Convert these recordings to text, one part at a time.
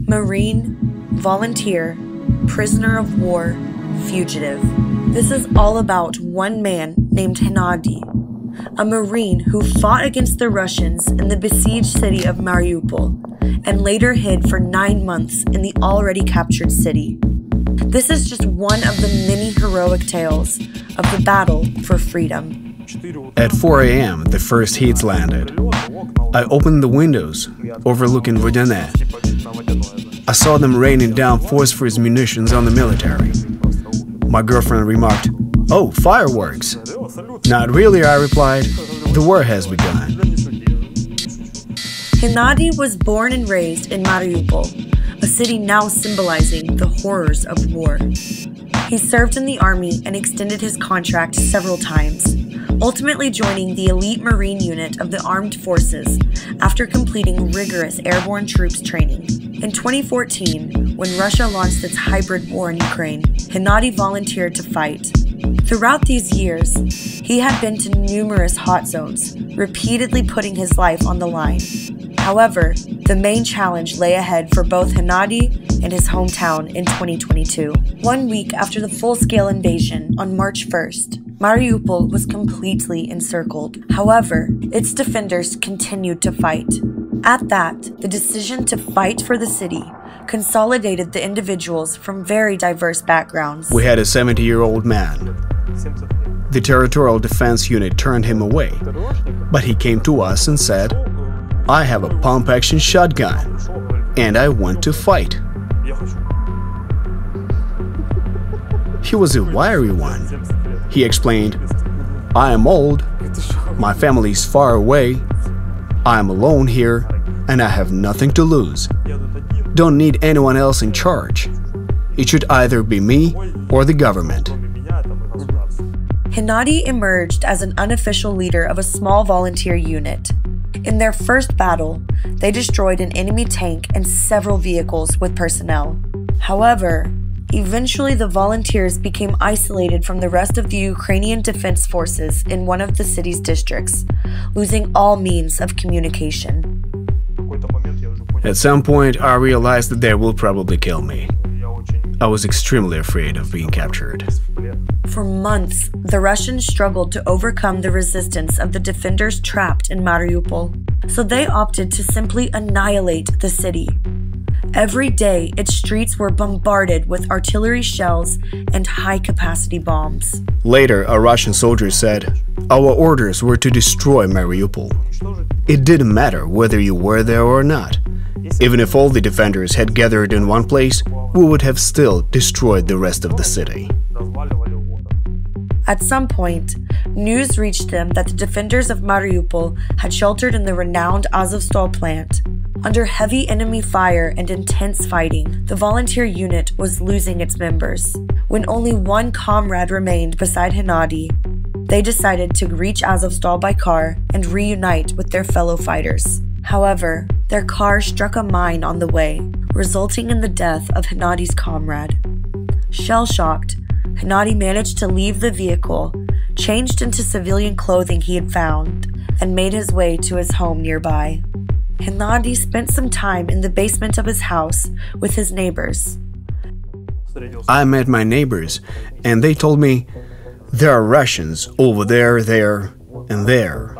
Marine, volunteer, prisoner of war, fugitive. This is all about one man named Hennady, a Marine who fought against the Russians in the besieged city of Mariupol and later hid for 9 months in the already captured city. This is just one of the many heroic tales of the battle for freedom. At 4 a.m., the first hits landed. I opened the windows, overlooking Vodane. I saw them raining down phosphorus munitions on the military. My girlfriend remarked, "Oh, fireworks." "Not really," I replied. "The war has begun." Hennady was born and raised in Mariupol, a city now symbolizing the horrors of war. He served in the army and extended his contract several times, ultimately joining the elite Marine unit of the armed forces after completing rigorous airborne troops training. In 2014, when Russia launched its hybrid war in Ukraine, Hennady volunteered to fight. Throughout these years, he had been to numerous hot zones, repeatedly putting his life on the line. However, the main challenge lay ahead for both Hennady and his hometown in 2022. 1 week after the full-scale invasion on March 1st, Mariupol was completely encircled. However, its defenders continued to fight. At that, the decision to fight for the city consolidated the individuals from very diverse backgrounds. We had a 70-year-old man. The territorial defense unit turned him away, but he came to us and said, "I have a pump-action shotgun, and I want to fight." He was a wiry one. He explained, "I am old, my family is far away, I am alone here, and I have nothing to lose. Don't need anyone else in charge. It should either be me or the government." Hennady emerged as an unofficial leader of a small volunteer unit. In their first battle, they destroyed an enemy tank and several vehicles with personnel. However, eventually the volunteers became isolated from the rest of the Ukrainian defense forces in one of the city's districts, losing all means of communication. At some point, I realized that they will probably kill me. I was extremely afraid of being captured. For months, the Russians struggled to overcome the resistance of the defenders trapped in Mariupol, so they opted to simply annihilate the city. Every day, its streets were bombarded with artillery shells and high-capacity bombs. Later, a Russian soldier said, "Our orders were to destroy Mariupol. It didn't matter whether you were there or not. Even if all the defenders had gathered in one place, we would have still destroyed the rest of the city." At some point, news reached them that the defenders of Mariupol had sheltered in the renowned Azovstal plant. Under heavy enemy fire and intense fighting, the volunteer unit was losing its members. When only one comrade remained beside Hennady, they decided to reach Azovstal by car and reunite with their fellow fighters. However, their car struck a mine on the way, resulting in the death of Hennady's comrade. Shell-shocked, Hennady managed to leave the vehicle, changed into civilian clothing he had found, and made his way to his home nearby. Hennady spent some time in the basement of his house with his neighbors. I met my neighbors, and they told me, "There are Russians over there, there, and there."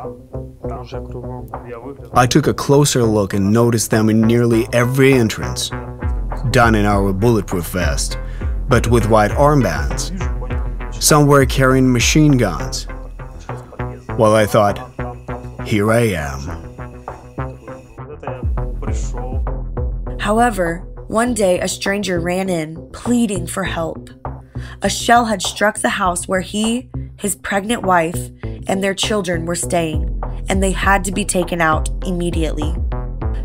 I took a closer look and noticed them in nearly every entrance, done in our bulletproof vest, but with white armbands. Some were carrying machine guns. Well, I thought, here I am. However, one day a stranger ran in, pleading for help. A shell had struck the house where he, his pregnant wife, and their children were staying, and they had to be taken out immediately.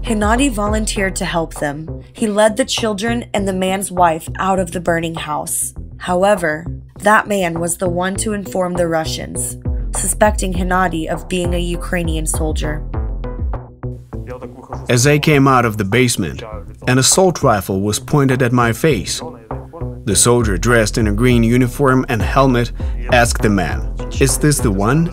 Hennady volunteered to help them. He led the children and the man's wife out of the burning house. However, that man was the one to inform the Russians, suspecting Hennady of being a Ukrainian soldier. As I came out of the basement, an assault rifle was pointed at my face. The soldier, dressed in a green uniform and helmet, asked the man, "Is this the one?"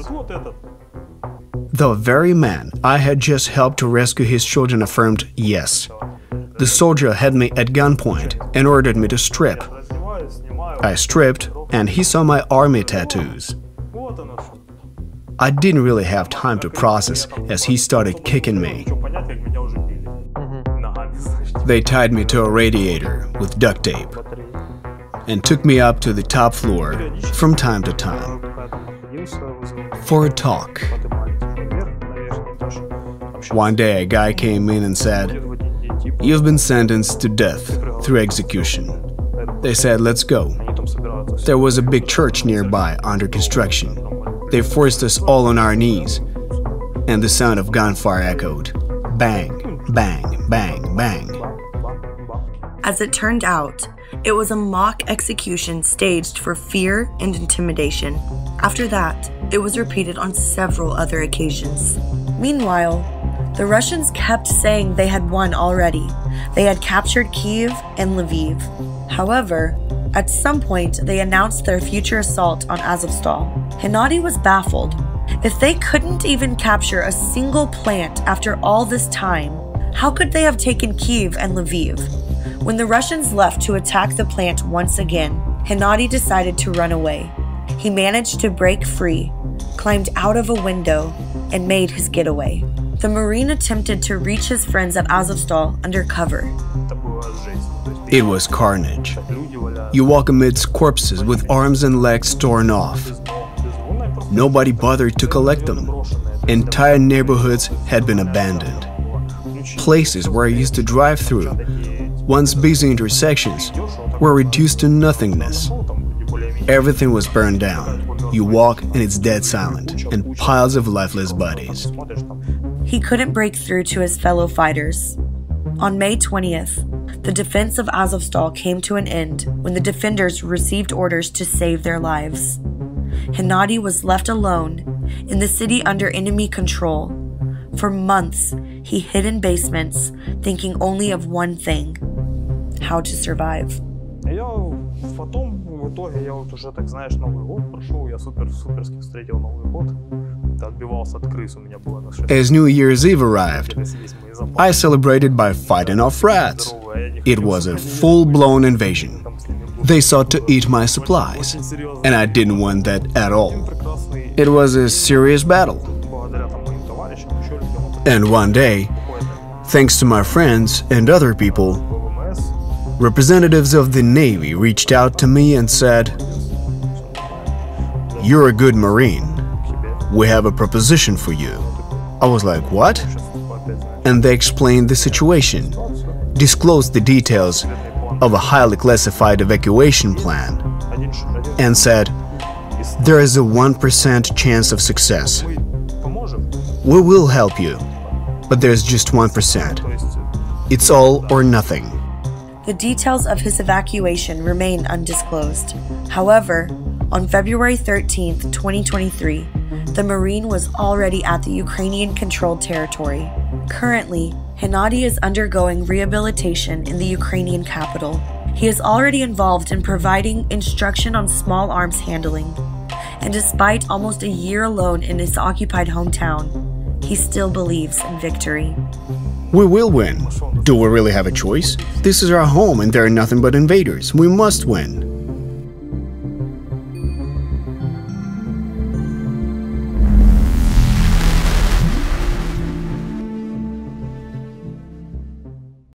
The very man I had just helped to rescue his children affirmed yes. The soldier had me at gunpoint and ordered me to strip. I stripped, and he saw my army tattoos. I didn't really have time to process as he started kicking me. They tied me to a radiator with duct tape and took me up to the top floor from time to time for a talk. One day a guy came in and said, "You've been sentenced to death through execution." They said, "Let's go." There was a big church nearby under construction. They forced us all on our knees, and the sound of gunfire echoed. Bang, bang, bang, bang. As it turned out, it was a mock execution staged for fear and intimidation. After that, it was repeated on several other occasions. Meanwhile, the Russians kept saying they had won already. They had captured Kyiv and Lviv. However, at some point, they announced their future assault on Azovstal. Hennady was baffled. If they couldn't even capture a single plant after all this time, how could they have taken Kyiv and Lviv? When the Russians left to attack the plant once again, Hennady decided to run away. He managed to break free, climbed out of a window, and made his getaway. The Marine attempted to reach his friends at Azovstal under cover. It was carnage. You walk amidst corpses with arms and legs torn off. Nobody bothered to collect them. Entire neighborhoods had been abandoned. Places where I used to drive through, once busy intersections, were reduced to nothingness. Everything was burned down. You walk and it's dead silent, and piles of lifeless bodies. He couldn't break through to his fellow fighters. On May 20th, the defense of Azovstal came to an end when the defenders received orders to save their lives. Hennady was left alone in the city under enemy control. For months, he hid in basements, thinking only of one thing: how to survive. В итоге я вот уже, так знаешь, Новый год прошел, я суперски встретил Новый год. Отбивался от крыс, у меня было на 6. As New Year's Eve arrived, I celebrated by fighting off rats. It was a full-blown invasion. They sought to eat my supplies, and I didn't want that at all. It was a serious battle. And one day, thanks to my friends and other people, representatives of the Navy reached out to me and said, "You're a good Marine. We have a proposition for you." I was like, "What?" And they explained the situation, disclosed the details of a highly classified evacuation plan, and said, "There is a 1% chance of success. We will help you, but there's just 1%. It's all or nothing." The details of his evacuation remain undisclosed. However, on February 13th, 2023, the Marine was already at the Ukrainian-controlled territory. Currently, Hennady is undergoing rehabilitation in the Ukrainian capital. He is already involved in providing instruction on small arms handling. And despite almost a year alone in his occupied hometown, he still believes in victory. We will win. Do we really have a choice? This is our home and there are nothing but invaders. We must win.